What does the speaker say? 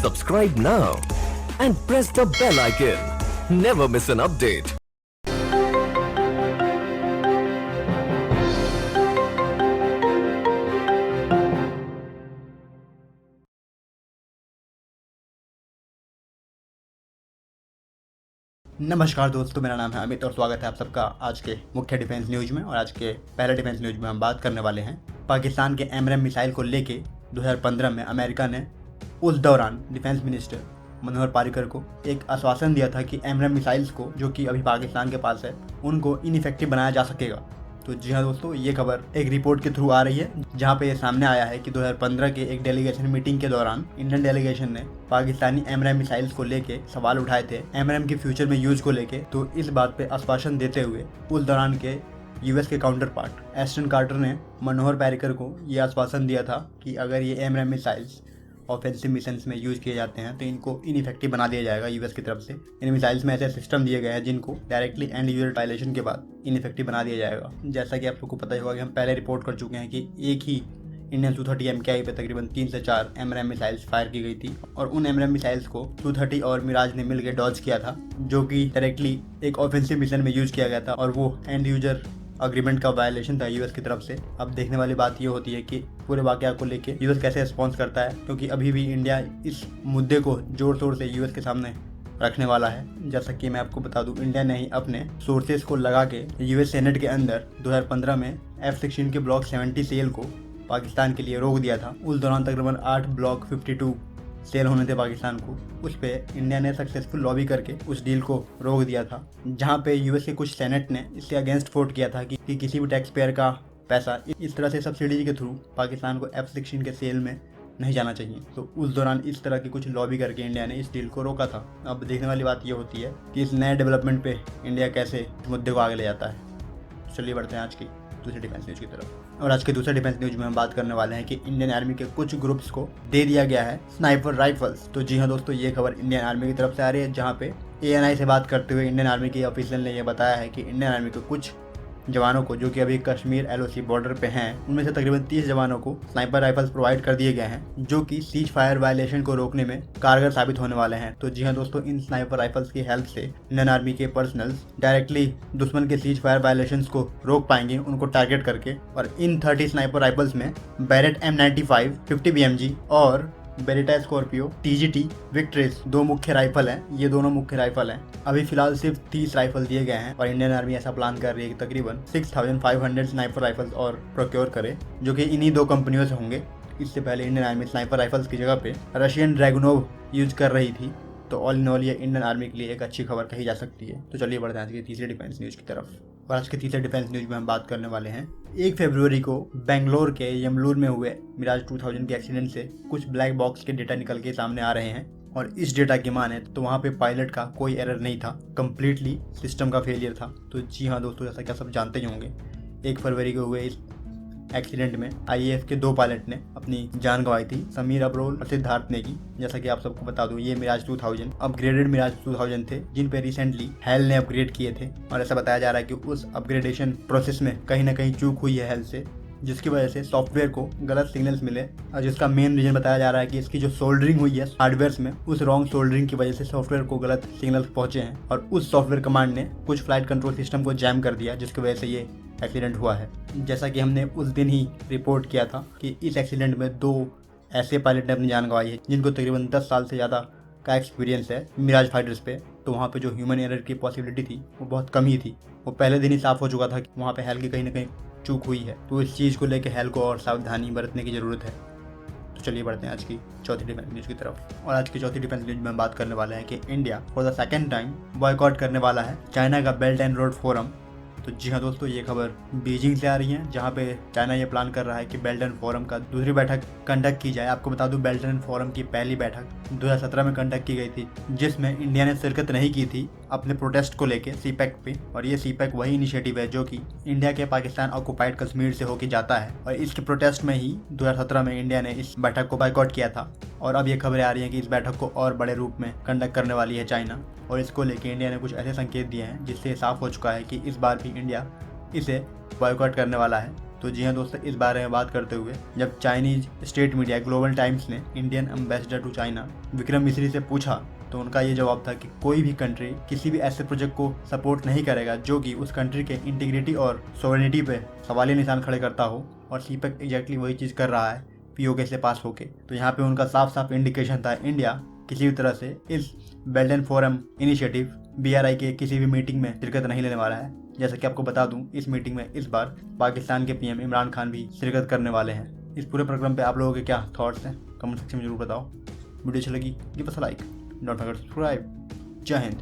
Subscribe now and press the bell icon. Never miss an update. नमस्कार दोस्तों, मेरा नाम है अमित और स्वागत है आप सबका आज के मुख्य डिफेंस न्यूज में। और आज के पहले डिफेंस न्यूज में हम बात करने वाले हैं पाकिस्तान के एमरएम मिसाइल को लेके 2015 में अमेरिका ने उस दौरान डिफेंस मिनिस्टर मनोहर पर्रिकर को एक आश्वासन दिया था कि एमरएम मिसाइल्स को, जो कि अभी पाकिस्तान के पास है, उनको इनइफेक्टिव बनाया जा सकेगा। तो जी हाँ दोस्तों, ये खबर एक रिपोर्ट के थ्रू आ रही है जहाँ पे ये सामने आया है कि 2015 के एक डेलीगेशन मीटिंग के दौरान इंडियन डेलीगेशन ने पाकिस्तानी एमरएम मिसाइल्स को लेके सवाल उठाए थे एमरएम के फ्यूचर में यूज को लेके। तो इस बात पे आश्वासन देते हुए उस दौरान के यूएस के काउंटर पार्ट एस्टन कार्टर ने मनोहर पर्रिकर को ये आश्वासन दिया था कि अगर ये एमरएम मिसाइल्स ऑफेंसिव मिशंस में यूज किए जाते हैं तो इनको इनइफेक्टिव बना दिया जाएगा यूएस की तरफ से। इन मिसाइल्स में ऐसे सिस्टम दिए गए हैं जिनको डायरेक्टली एंड यूजर रिटायलेशन के बाद इनइफेक्टिव बना दिया जाएगा। जैसा कि आप लोग को पता ही होगा कि हम पहले रिपोर्ट कर चुके हैं कि एक ही इंडियन Su-30 MKI पे तकरीबन 3 से 4 एमरएम मिसाइल्स फायर की गई थी और उन एमरएम मिसाइल्स को Su-30 और मिराज ने मिलकर डॉज किया था, जो कि डायरेक्टली एक ऑफेंसिव मिशन में यूज किया गया था और वो एंड यूजर अग्रीमेंट का वायलेशन था यूएस की तरफ से। अब देखने वाली बात ये होती है कि पूरे वाकया को लेके यूएस कैसे रिस्पॉन्स करता है, क्योंकि अभी भी इंडिया इस मुद्दे को जोर शोर से यूएस के सामने रखने वाला है। जैसा कि मैं आपको बता दूं, इंडिया ने ही अपने सोर्सेज को लगा के यूएस सेनेट के अंदर 2015 में F-16 के ब्लॉक 70 सेल को पाकिस्तान के लिए रोक दिया था। उस दौरान तकरीबन 8 ब्लॉक 52 सेल होने थे पाकिस्तान को। उस पे इंडिया ने सक्सेसफुल लॉबी करके उस डील को रोक दिया था, जहां पे यूएस के कुछ सेनेट ने इसके अगेंस्ट वोट किया था कि किसी भी टैक्स पेयर का पैसा इस तरह से सब्सिडी के थ्रू पाकिस्तान को F-16 के सेल में नहीं जाना चाहिए। तो उस दौरान इस तरह की कुछ लॉबी करके इंडिया ने इस डील को रोका था। अब देखने वाली बात ये होती है कि इस नए डेवलपमेंट पे इंडिया कैसे इस मुद्दे को आगे ले जाता है। चलिए बढ़ते हैं आज की दूसरी डिफेंस न्यूज की तरफ। और आज के दूसरे डिफेंस न्यूज में हम बात करने वाले हैं कि इंडियन आर्मी के कुछ ग्रुप्स को दे दिया गया है स्नाइपर राइफल्स। तो जी हाँ दोस्तों, ये खबर इंडियन आर्मी की तरफ से आ रही है, जहाँ पे ANI से बात करते हुए इंडियन आर्मी के ऑफिशियल ने यह बताया है कि इंडियन आर्मी के कुछ जवानों को, जो कि अभी कश्मीर LOC बॉर्डर पे हैं, उनमें से तकरीबन 30 जवानों को स्नाइपर राइफल्स प्रोवाइड कर दिए गए हैं, जो कि सीज फायर वायलेशन को रोकने में कारगर साबित होने वाले हैं। तो जी हाँ दोस्तों, इन स्नाइपर राइफल्स की हेल्प से इंडियन आर्मी के पर्सनल्स डायरेक्टली दुश्मन के सीज फायर वायलेशंस को रोक पाएंगे, उनको टारगेट करके। और इन 30 स्नाइपर राइफल्स में बैरेट M95 50 BMG और बेरेटा स्कॉर्पियो TGT विक्ट्रेस 2 मुख्य राइफल हैं। ये दोनों मुख्य राइफल हैं। अभी फिलहाल सिर्फ 30 राइफल दिए गए हैं और इंडियन आर्मी ऐसा प्लान कर रही है कि तकरीबन 6500 स्नाइपर राइफल्स और प्रोक्योर करे, जो कि इन्हीं 2 कंपनियों से होंगे। इससे पहले इंडियन आर्मी स्नाइपर राइफल्स की जगह पे रशियन ड्रैगनोव यूज कर रही थी। तो ऑल इन ऑल ये इंडियन आर्मी के लिए एक अच्छी खबर कही जा सकती है। तो चलिए बढ़ते हैं आज की तीसरी डिफेंस न्यूज की तरफ। और आज के तीसरे डिफेंस न्यूज में हम बात करने वाले हैं 1 फरवरी को बेंगलोर के यमलूर में हुए मिराज 2000 के एक्सीडेंट से कुछ ब्लैक बॉक्स के डेटा निकल के सामने आ रहे हैं। और इस डेटा की माने तो वहाँ पे पायलट का कोई एरर नहीं था, कम्प्लीटली सिस्टम का फेलियर था। तो जी हाँ दोस्तों, जैसा कि आप सब जानते ही होंगे, 1 फरवरी को हुए इस एक्सीडेंट में IAF के 2 पायलट ने अपनी जान गंवाई थी, समीर अब्रोल और सिद्धार्थ नेगी। जैसा कि आप सबको बता दूं, ये मिराज 2000 अपग्रेडेड मिराज 2000 थे, जिन पे रिसेंटली हेल ने अपग्रेड किए थे। और ऐसा बताया जा रहा है कि उस अपग्रेडेशन प्रोसेस में कहीं ना कहीं चूक हुई है हेल से, जिसकी वजह से सॉफ्टवेयर को गलत सिग्नल्स मिले। और जिसका मेन रीजन बताया जा रहा है कि इसकी जो सोल्डरिंग हुई है हार्डवेयर में, उस रॉन्ग सोल्डरिंग की वजह से सॉफ्टवेयर को गलत सिग्नल्स पहुंचे हैं और उस सॉफ्टवेयर कमांड ने कुछ फ्लाइट कंट्रोल सिस्टम को जैम कर दिया, जिसकी वजह से ये एक्सीडेंट हुआ है। जैसा कि हमने उस दिन ही रिपोर्ट किया था कि इस एक्सीडेंट में 2 ऐसे पायलट ने अपनी जान गंवाई है जिनको तकरीबन 10 साल से ज़्यादा का एक्सपीरियंस है मिराज फाइटर्स पे। तो वहाँ पे जो ह्यूमन एरर की पॉसिबिलिटी थी वो बहुत कम ही थी। वो पहले दिन ही साफ हो चुका था कि वहाँ पे हेल की कहीं ना कहीं चूक हुई है। तो इस चीज़ को लेकर हेल को और सावधानी बरतने की ज़रूरत है। तो चलिए बढ़ते हैं आज की चौथी डिफेंस न्यूज़ की तरफ। और आज की चौथी डिफेंस न्यूज़ में हम बात करने वाले हैं कि India for the second time boycott करने वाला है चाइना का बेल्ट एंड रोड फोरम। तो जी हाँ दोस्तों, ये खबर बीजिंग से आ रही है, जहाँ पे चाइना ये प्लान कर रहा है कि बेल्ट एंड फोरम का दूसरी बैठक कंडक्ट की जाए। आपको बता दूं, बेल्ट एंड फोरम की पहली बैठक 2017 में कंडक्ट की गई थी, जिसमें इंडिया ने शिरकत नहीं की थी अपने प्रोटेस्ट को लेके CPEC पे। और ये CPEC वही इनिशिएटिव है जो कि इंडिया के पाकिस्तान ऑक्युपाइड कश्मीर से होके जाता है। और इसके प्रोटेस्ट में ही 2017 में इंडिया ने इस बैठक को बाइकआउट किया था। और अब ये खबरें आ रही हैं कि इस बैठक को और बड़े रूप में कंडक्ट करने वाली है चाइना। और इसको लेके इंडिया ने कुछ ऐसे संकेत दिए हैं जिससे साफ हो चुका है कि इस बार भी इंडिया इसे बॉयकॉट करने वाला है। तो जी हाँ दोस्तों, इस बारे में बात करते हुए जब Chinese state media Global Times ने Indian ambassador to China Vikram Misri से पूछा तो उनका ये जवाब था कि कोई भी कंट्री किसी भी ऐसे प्रोजेक्ट को सपोर्ट नहीं करेगा जो कि उस कंट्री के इंटीग्रिटी और सोवरेनिटी पे सवालिया निशान खड़े करता हो। और सीपेक एग्जैक्टली वही चीज़ कर रहा है पीओके से पास होके। तो यहाँ पे उनका साफ साफ इंडिकेशन था इंडिया किसी भी तरह से इस belt and forum initiative BRI के किसी भी मीटिंग में शिरकत नहीं लेने वाला है। जैसा कि आपको बता दूं, इस मीटिंग में इस बार पाकिस्तान के PM इमरान खान भी शिरकत करने वाले हैं। इस पूरे प्रोग्राम पे आप लोगों के क्या थॉट्स हैं कमेंट सेक्शन में जरूर बताओ। वीडियो अच्छी लगी give us a like, don't forget to subscribe. जय हिंद।